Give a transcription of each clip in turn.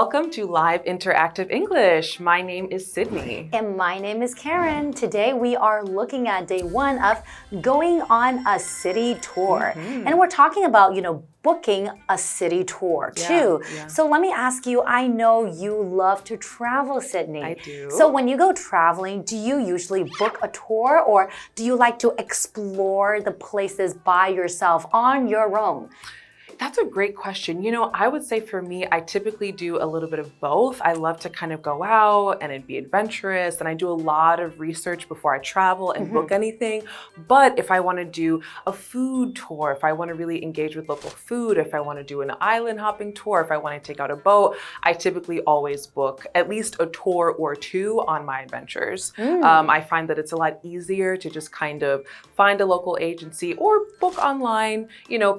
Welcome to Live Interactive English. My name is Sydney. And my name is Karen. Today we are looking at day one of going on a city tour. And we're talking about, booking a city tour too. So let me ask you, I know you love to travel, Sydney. I do. So when you go traveling, do you usually book a tour or do you like to explore the places by yourself on your own? That's a great question. I would say for me, I typically do a little bit of both. I love to kind of go out and be adventurous, and I do a lot of research before I travel and book anything. But if I want to do a food tour, if I want to really engage with local food, if I want to do an island hopping tour, if I want to take out a boat, I typically always book at least a tour or two on my adventures. I find that it's a lot easier to just kind of find a local agency or book online,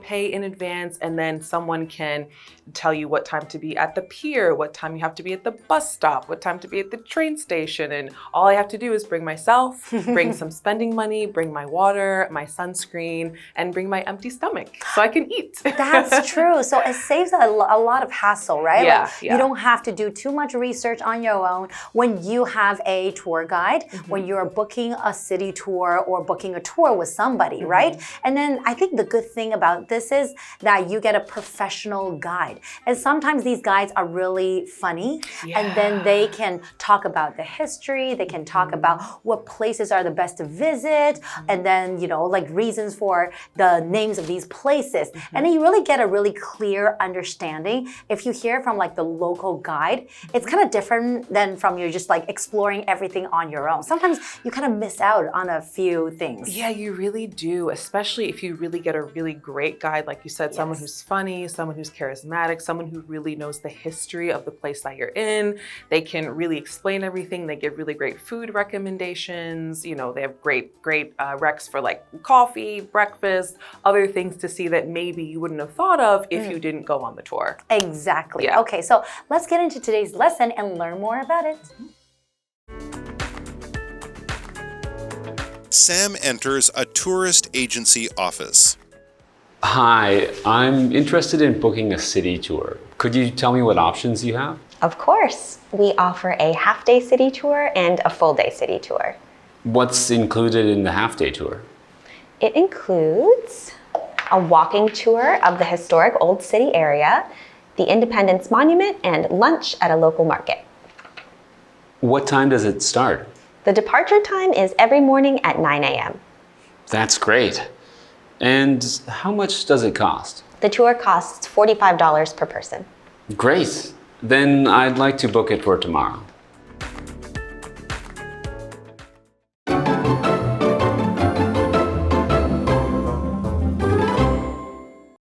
pay in advance, and then someone can tell you what time to be at the pier, what time you have to be at the bus stop, what time to be at the train station. And all I have to do is bring myself, bring some spending money, bring my water, my sunscreen, and bring my empty stomach so I can eat. That's true. So it saves a lot of hassle, right? Yeah, You don't have to do too much research on your own when you have a tour guide, when you're booking a city tour or booking a tour with somebody, right? And then I think the good thing about this is that you get a professional guide. And sometimes these guides are really funny, and then they can talk about the history, they can talk about what places are the best to visit, and then, like reasons for the names of these places. And then you really get a really clear understanding. If you hear from like the local guide, it's kind of different than from you just like exploring everything on your own. Sometimes you kind of miss out on a few things. Yeah, you really do, especially if you really get a really great guide, like you said, someone who's funny, someone who's charismatic, someone who really knows the history of the place that you're in. They can really explain everything. They give really great food recommendations. They have great recs for like coffee, breakfast, other things to see that maybe you wouldn't have thought of if you didn't go on the tour. Exactly. Yeah. Okay, so let's get into today's lesson and learn more about it. Sam enters a tourist agency office. Hi, I'm interested in booking a city tour. Could you tell me what options you have? Of course. We offer a half-day city tour and a full-day city tour. What's included in the half-day tour? It includes a walking tour of the historic Old City area, the Independence Monument, and lunch at a local market. What time does it start? The departure time is every morning at 9 a.m. That's great. And how much does it cost? The tour costs $45 per person. Great. Then I'd like to book it for tomorrow.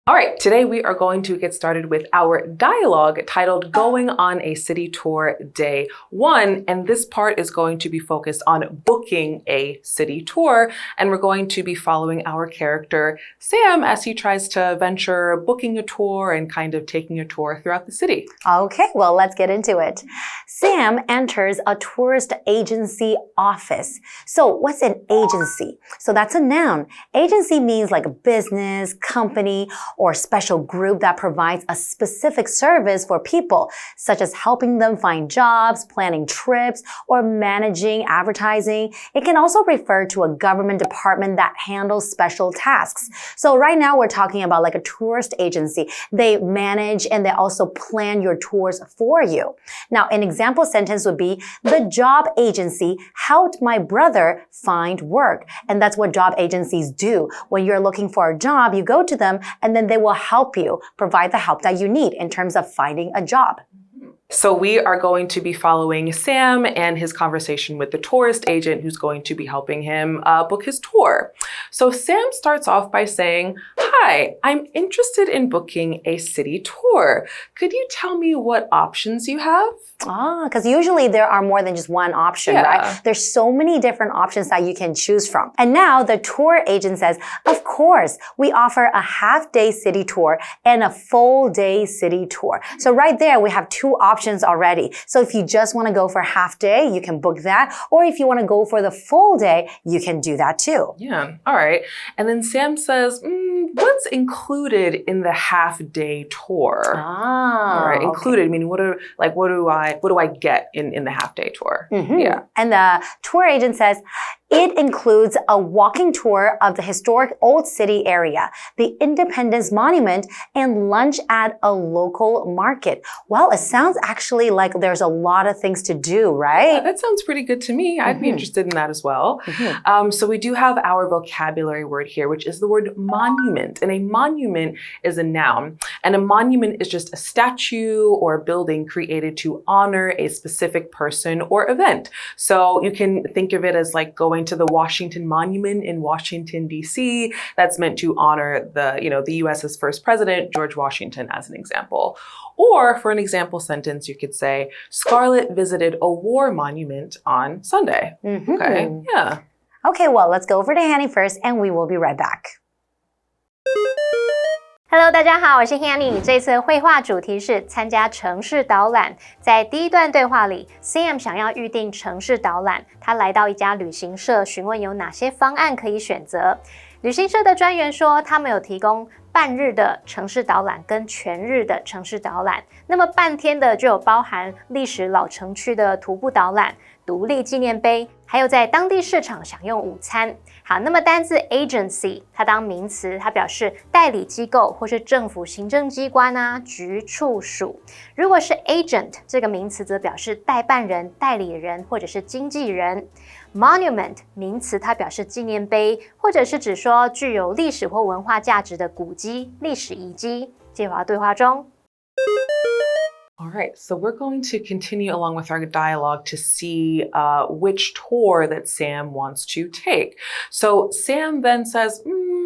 All right, today we are going to get started with our dialogue titled Going on a City Tour Day 1. And this part is going to be focused on booking a city tour. And we're going to be following our character, Sam, as he tries to venture booking a tour and kind of taking a tour throughout the city. Okay, well, let's get into it. Sam enters a tourist agency office. So what's an agency? So that's a noun. Agency means like a business, company, or special group that provides a specific service for people, such as helping them find jobs, planning trips, or managing advertising. It can also refer to a government department that handles special tasks. So right now we're talking about like a tourist agency. They manage and they also plan your tours for you. Now, an example sentence would be, the job agency helped my brother find work. And that's what job agencies do. When you're looking for a job, you go to them and then they will help you provide the help that you need in terms of finding a job. So we are going to be following Sam and his conversation with the tourist agent who's going to be helping him book his tour. So Sam starts off by saying, "Hi, I'm interested in booking a city tour. Could you tell me what options you have?" Because usually there are more than just one option, right? There's so many different options that you can choose from. And now the tour agent says, of course, we offer a half-day city tour and a full-day city tour. So right there, we have two options already. So if you just want to go for half day, you can book that. Or if you want to go for the full day, you can do that too. Yeah, all right. And then Sam says, what's included in the half-day tour? All right, included meaning what do I get in the half-day tour? Yeah. And the tour agent says, it includes a walking tour of the historic Old City area, the Independence Monument, and lunch at a local market. Well, it sounds actually like there's a lot of things to do, right? Yeah, that sounds pretty good to me. I'd be interested in that as well. So we do have our vocabulary word here, which is the word monument. And a monument is a noun. And a monument is just a statue or a building created to honor a specific person or event. So you can think of it as like going to the Washington Monument in Washington, D.C. That's meant to honor the U.S.'s first president, George Washington, as an example. Or for an example sentence, you could say, Scarlett visited a war monument on Sunday. Okay, yeah. Okay, well, let's go over to Hanny first, and we will be right back. Hello， 大家好，我是 Hanny。这次绘画主题是参加城市导览。在第一段对话里 ，Sam 想要预定城市导览，他来到一家旅行社，询问有哪些方案可以选择。旅行社的专员说，他们有提供半日的城市导览跟全日的城市导览。那么半天的就有包含历史老城区的徒步导览、独立纪念碑，还有在当地市场享用午餐。好，那么单字 agency 它当名词，它表示代理机构或是政府行政机关啊、局处属。如果是 agent 这个名词，则表示代办人、代理人或者是经纪人。Monument 名词，它表示纪念碑，或者是指说具有历史或文化价值的古迹、历史遗迹。接下来对话中。All right, so we're going to continue along with our dialogue to see which tour that Sam wants to take. So Sam then says,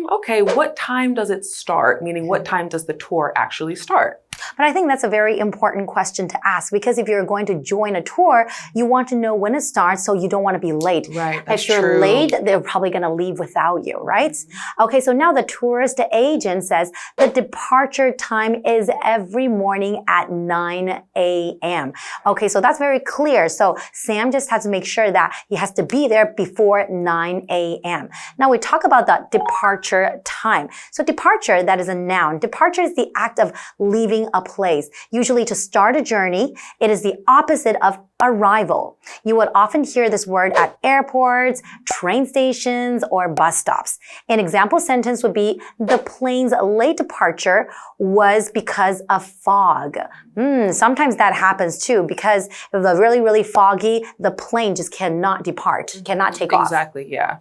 okay, what time does it start? Meaning, what time does the tour actually start? But I think that's a very important question to ask because if you're going to join a tour, you want to know when it starts so you don't want to be late. Right, that's If you're true. late, they're probably going to leave without you, right? Okay, so now the tourist agent says the departure time is every morning at 9 a.m. Okay, so that's very clear. So Sam just has to make sure that he has to be there before 9 a.m. Now we talk about the departure time. So departure, that is a noun. Departure is the act of leaving a place. Usually to start a journey, it is the opposite of arrival. You would often hear this word at airports, train stations, or bus stops. An example sentence would be, the plane's late departure was because of fog. Sometimes that happens too, because if it's really, really foggy, the plane just cannot depart, cannot take off. Exactly, yeah.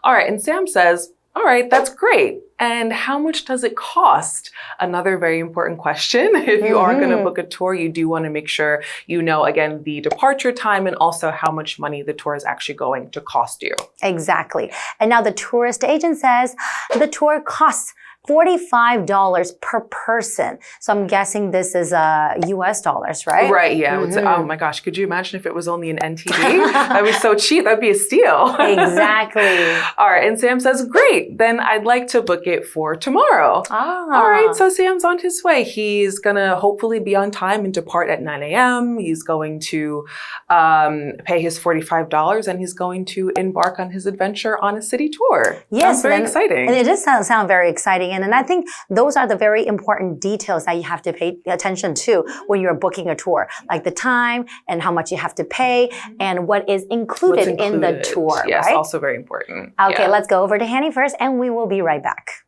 All right, and Sam says, all right, that's great. And how much does it cost? Another very important question. If you are going to book a tour, you do want to make sure you know, again, the departure time and also how much money the tour is actually going to cost you. Exactly. And now the tourist agent says the tour costs $45 per person. So I'm guessing this is US dollars, right? Right, yeah. Oh my gosh, could you imagine if it was only an NTD? That'd be so cheap. That'd be a steal. Exactly. All right, and Sam says, great, then I'd like to book it for tomorrow. All right, so Sam's on his way. He's gonna hopefully be on time and depart at 9 a.m. He's going to pay his $45 and he's going to embark on his adventure on a city tour. Yes, Sounds very exciting. And it does sound very exciting. And I think those are the very important details that you have to pay attention to when you're booking a tour, like the time and how much you have to pay and what is included in the tour. Yes, right? also very important. Okay, let's go over to Hanny first and we will be right back.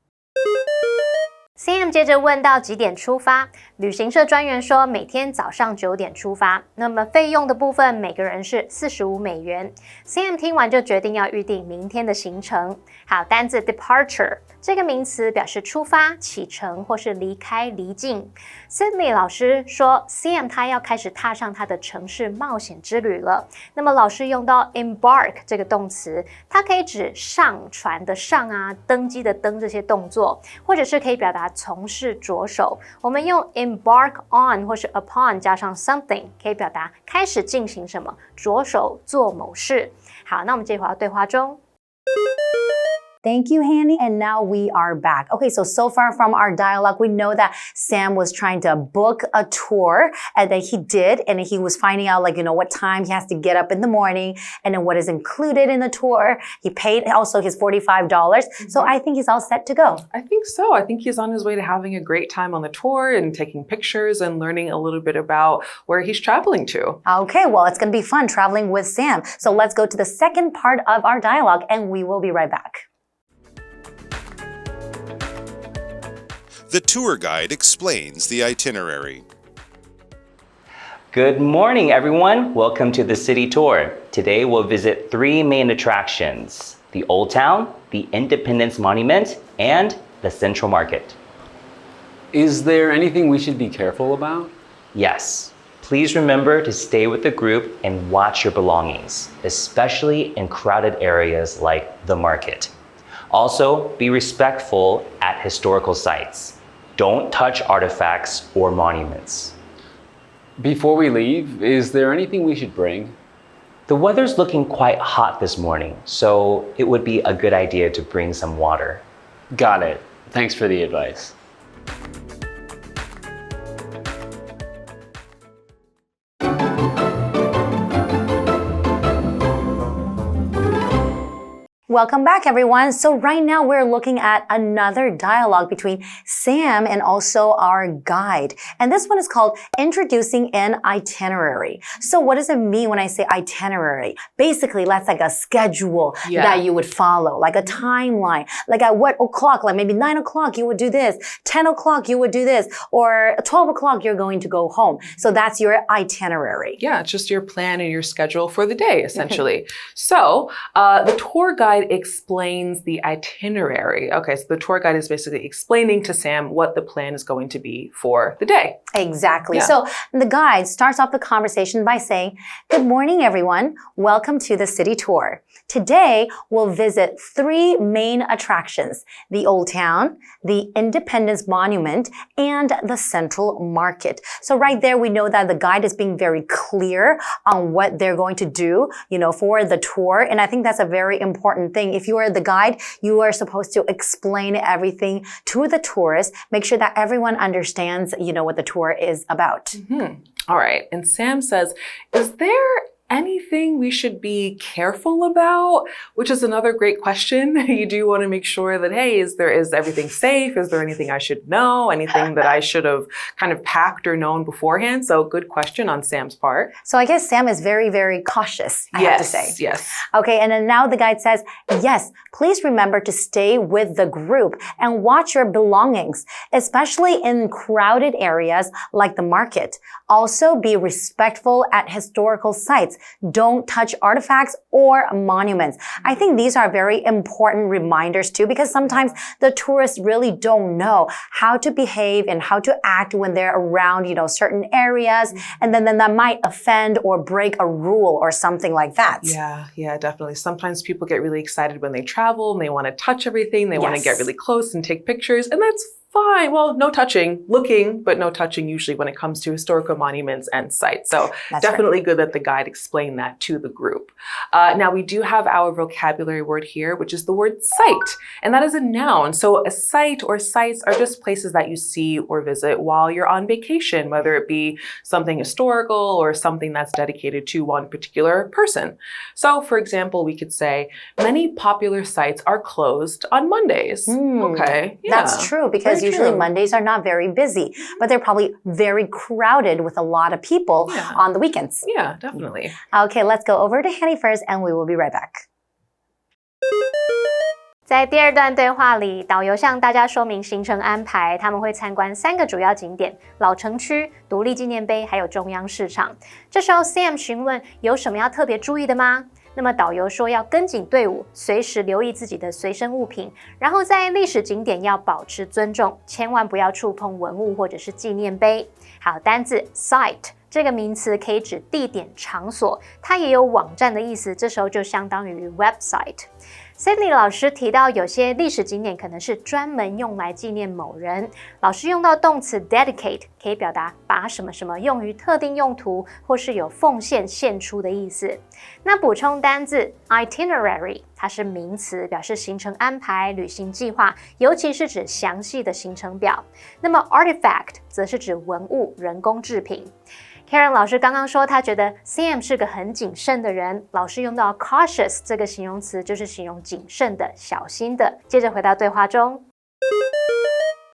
Sam 接着问到几点出发，旅行社专员说每天早上9点出发，那么费用的部分每个人是$45。Sam 听完就决定要预定明天的行程。好，单字 departure 这个名词表示出发、启程或是离开、离境。Sydney 老师说 Sam 他要开始踏上他的城市冒险之旅了。那么老师用到 embark 这个动词，它可以指上船的上啊、登机的登这些动作，或者是可以表达从事着手。我们用 embark on 或是 upon 加上 something 可以表达开始进行什么，着手做某事。好，那我们接回到对话中。Thank you, Hanny. And now we are back. Okay, so far from our dialogue, we know that Sam was trying to book a tour, and then he did, and he was finding out, like, what time he has to get up in the morning, and then what is included in the tour. He paid also his $45. So I think he's all set to go. I think so. I think he's on his way to having a great time on the tour and taking pictures and learning a little bit about where he's traveling to. Okay, well, it's going to be fun traveling with Sam. So let's go to the second part of our dialogue, and we will be right back. The tour guide explains the itinerary. Good morning, everyone. Welcome to the city tour. Today we'll visit 3 main attractions: the Old Town, the Independence Monument, and the Central Market. Is there anything we should be careful about? Yes. Please remember to stay with the group and watch your belongings, especially in crowded areas like the market. Also, be respectful at historical sites. Don't touch artifacts or monuments. Before we leave, is there anything we should bring? The weather's looking quite hot this morning, so it would be a good idea to bring some water. Got it. Thanks for the advice. Welcome back, everyone. So right now we're looking at another dialogue between Sam and also our guide. And this one is called Introducing an Itinerary. So what does it mean when I say itinerary? Basically, that's like a schedule that you would follow, like a timeline. Like at what o'clock, like maybe 9 o'clock you would do this, 10 o'clock you would do this, or 12 o'clock you're going to go home. So that's your itinerary. Yeah, it's just your plan and your schedule for the day, essentially. So the tour guide explains the itinerary. Okay, so the tour guide is basically explaining to Sam what the plan is going to be for the day. Exactly. So the guide starts off the conversation by saying, "Good morning, everyone. Welcome to the city tour. Today, we'll visit 3 main attractions: the Old Town, the Independence Monument, and the Central Market." So right there, we know that the guide is being very clear on what they're going to do, for the tour. And I think that's a very important thing. If you are the guide, you are supposed to explain everything to the tourists, make sure that everyone understands, what the tour is about. All right. And Sam says, is there anything we should be careful about? Which is another great question. You do want to make sure that, hey, is everything safe? Is there anything I should know? Anything that I should have kind of packed or known beforehand? So good question on Sam's part. So I guess Sam is very, very cautious, I have to say. Yes. Okay, and then now the guide says, yes, please remember to stay with the group and watch your belongings, especially in crowded areas like the market. Also, be respectful at historical sites. Don't touch artifacts or monuments. I think these are very important reminders too, because sometimes the tourists really don't know how to behave and how to act when they're around, certain areas, and then that might offend or break a rule or something like that. Yeah, definitely. Sometimes people get really excited when they travel and they want to touch everything. They want to get really close and take pictures, and that's fine. Well, no touching, looking, but no touching usually when it comes to historical monuments and sites. So definitely good that the guide explained that to the group. Now we do have our vocabulary word here, which is the word site, and that is a noun. So a site or sites are just places that you see or visit while you're on vacation, whether it be something historical or something that's dedicated to one particular person. So for example, we could say, many popular sites are closed on Mondays. Okay. Yeah. That's true, because usually Mondays are not very busy, but they're probably very crowded with a lot of people on the weekends. Yeah, definitely. Okay, let's go over to Hanny first, and we will be right back. 在第2段对话里，导游向大家说明行程安排，他们会参观3个主要景点：老城区、独立纪念碑，还有中央市场。这时候 Sam 询问有什么要特别注意的吗？那么导游说要跟紧队伍，随时留意自己的随身物品，然后在历史景点要保持尊重，千万不要触碰文物或者是纪念碑。好，单字 site 这个名词可以指地点、场所，它也有网站的意思，这时候就相当于 website。Sydney 老师提到，有些历史景点可能是专门用来纪念某人。老师用到动词 dedicate， 可以表达把什么什么用于特定用途，或是有奉献、献出的意思。那补充单字 itinerary， 它是名词，表示行程安排、旅行计划，尤其是指详细的行程表。那么 artifact 则是指文物、人工制品。Karen 老师刚刚说，他觉得 Sam 是个很谨慎的人。老师用到 cautious 这个形容词，就是形容谨慎的、小心的。接着回到对话中。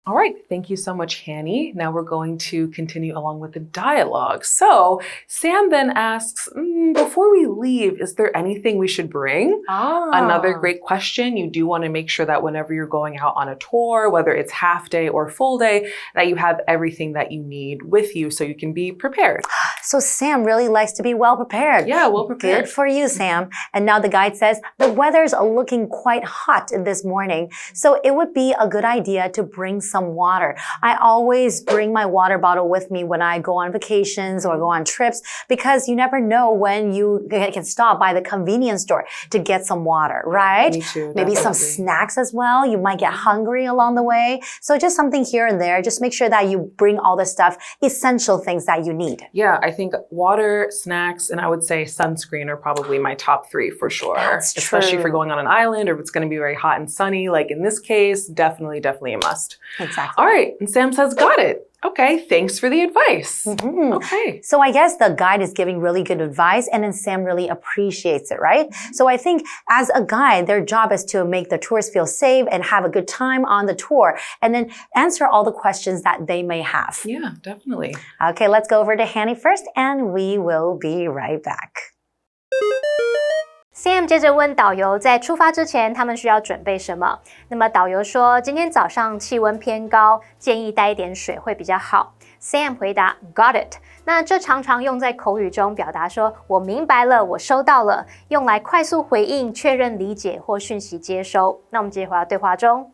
All right, thank you so much, Hanny. Now we're going to continue along with the dialogue. So Sam then asks, before we leave, is there anything we should bring? Another great question. You do want to make sure that whenever you're going out on a tour, whether it's half day or full day, that you have everything that you need with you so you can be prepared. So Sam really likes to be well prepared. Yeah, well prepared. Good for you, Sam. And now the guide says, the weather's looking quite hot this morning, so it would be a good idea to bring some water. I always bring my water bottle with me when I go on vacations or go on trips because you never know when you can stop by the convenience store to get some water, right? Me too, Maybe some snacks as well. You might get hungry along the way. So just something here and there. Just make sure that you bring all the stuff, essential things that you need. Yeah, I think water, snacks, and I would say sunscreen are probably my top 3 for sure. That's true. Especially if you're going on an island or if it's going to be very hot and sunny. Like in this case, definitely a must. Exactly. All right, and Sam says, got it. Okay, thanks for the advice. Okay. So I guess the guide is giving really good advice and then Sam really appreciates it, right? So I think as a guide, their job is to make the tourists feel safe and have a good time on the tour and then answer all the questions that they may have. Yeah, definitely. Okay, let's go over to Hanny first and we will be right back. Sam 接着问导游，在出发之前他们需要准备什么？那么导游说，今天早上气温偏高，建议带一点水会比较好。Sam 回答 Got it。那这常常用在口语中，表达说我明白了，我收到了，用来快速回应、确认理解或讯息接收。那我们接着回到对话中。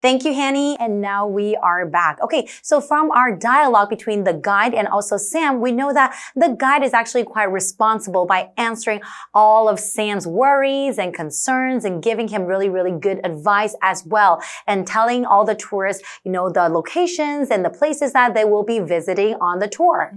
Thank you, Hanny. And now we are back. Okay, so from our dialogue between the guide and also Sam, we know that the guide is actually quite responsible by answering all of Sam's worries and concerns and giving him really, really good advice as well and telling all the tourists, you know, the locations and the places that they will be visiting on the tour.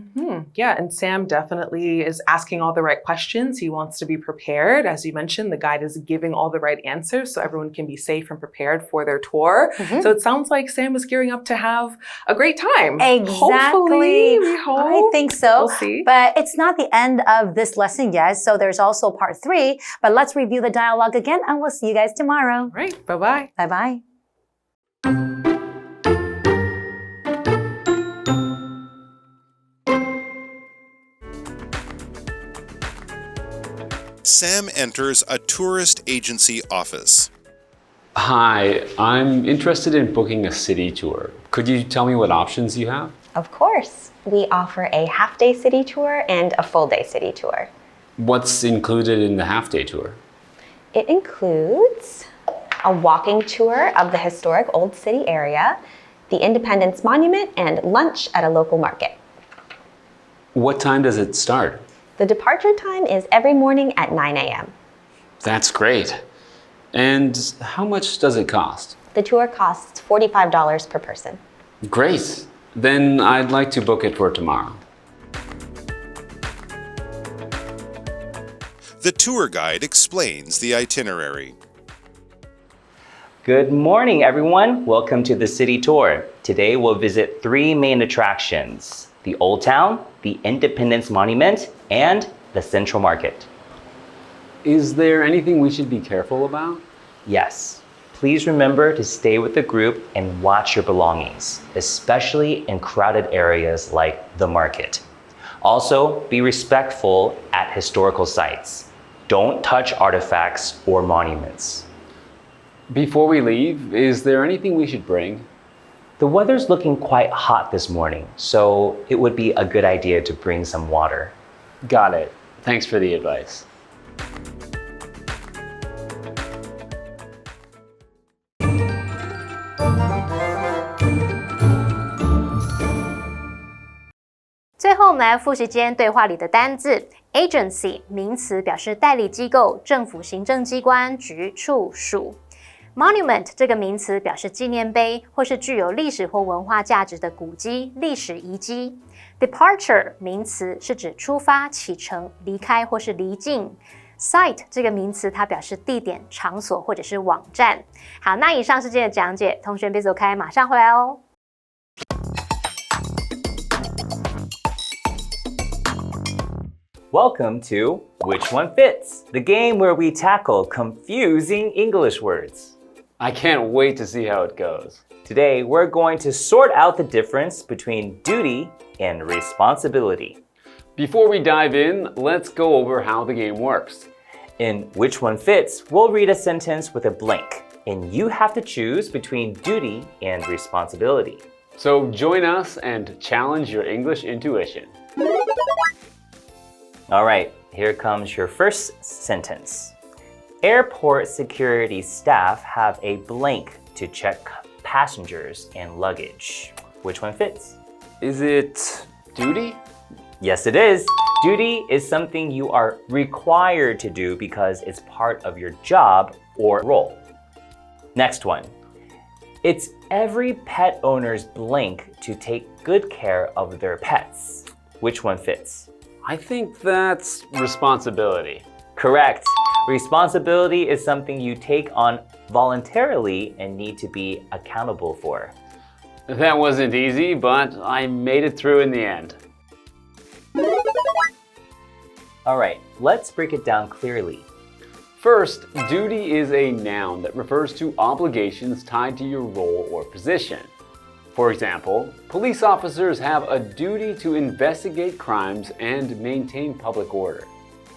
Yeah, and Sam definitely is asking all the right questions. He wants to be prepared. As you mentioned, the guide is giving all the right answers so everyone can be safe and prepared for their tour. So it sounds like Sam is gearing up to have a great time. Exactly. Hopefully, we hope. I think so. We'll see. But it's not the end of this lesson yet, so there's also part 3. But let's review the dialogue again, and we'll see you guys tomorrow. All right, bye-bye. Bye-bye. Sam enters a tourist agency office. Hi, I'm interested in booking a city tour. Could you tell me what options you have? Of course. We offer a half-day city tour and a full-day city tour. What's included in the half-day tour? It includes a walking tour of the historic Old City area, the Independence Monument, and lunch at a local market. What time does it start? The departure time is every morning at 9 a.m. That's great. And how much does it cost? The tour costs $45 per person. Great. Then I'd like to book it for tomorrow. The tour guide explains the itinerary. Good morning, everyone. Welcome to the city tour. Today we'll visit 3 main attractions: the Old Town, the Independence Monument, and the Central Market. Is there anything we should be careful about? Yes. Please remember to stay with the group and watch your belongings, especially in crowded areas like the market. Also, be respectful at historical sites. Don't touch artifacts or monuments. Before we leave, is there anything we should bring? The weather's looking quite hot this morning, so it would be a good idea to bring some water. Got it. Thanks for the advice. 我们来复习今天对话里的单字。Agency 名词表示代理机构、政府行政机关、局、处、属。Monument 这个名词表示纪念碑或是具有历史或文化价值的古迹、历史遗迹。Departure 名词是指出发、启程、离开或是离境。Site 这个名词它表示地点、场所或者是网站。好，那以上是今天的讲解，同学别走开，马上回来哦。Welcome to Which One Fits, the game where we tackle confusing English words. I can't wait to see how it goes. Today, we're going to sort out the difference between duty and responsibility. Before we dive in, let's go over how the game works. In Which One Fits, we'll read a sentence with a blank, and you have to choose between duty and responsibility. So join us and challenge your English intuition. All right, here comes your first sentence. Airport security staff have a blank to check passengers and luggage. Which one fits? Is it duty? Yes, it is. Duty is something you are required to do because it's part of your job or role. Next one. It's every pet owner's blank to take good care of their pets. Which one fits? I think that's responsibility. Correct. Responsibility is something you take on voluntarily and need to be accountable for. That wasn't easy, but I made it through in the end. All right, let's break it down clearly. First, duty is a noun that refers to obligations tied to your role or position. For example, police officers have a duty to investigate crimes and maintain public order.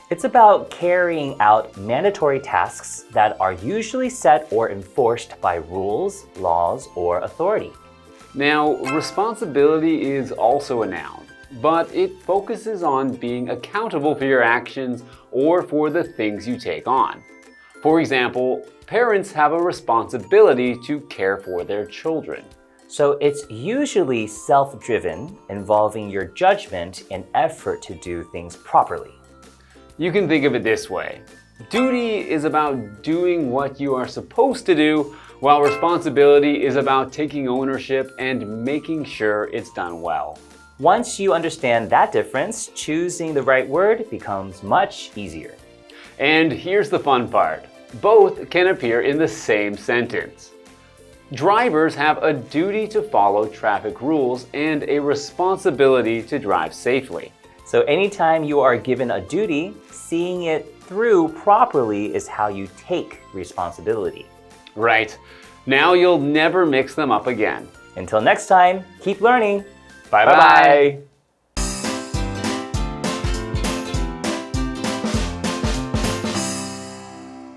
It's about carrying out mandatory tasks that are usually set or enforced by rules, laws, or authority. Now, responsibility is also a noun, but it focuses on being accountable for your actions or for the things you take on. For example, parents have a responsibility to care for their children. So it's usually self-driven, involving your judgment and effort to do things properly. You can think of it this way. Duty is about doing what you are supposed to do, while responsibility is about taking ownership and making sure it's done well. Once you understand that difference, choosing the right word becomes much easier. And here's the fun part. Both can appear in the same sentence. Drivers have a duty to follow traffic rules and a responsibility to drive safely. So anytime you are given a duty, seeing it through properly is how you take responsibility. Right. Now you'll never mix them up again. Until next time, keep learning. Bye-bye.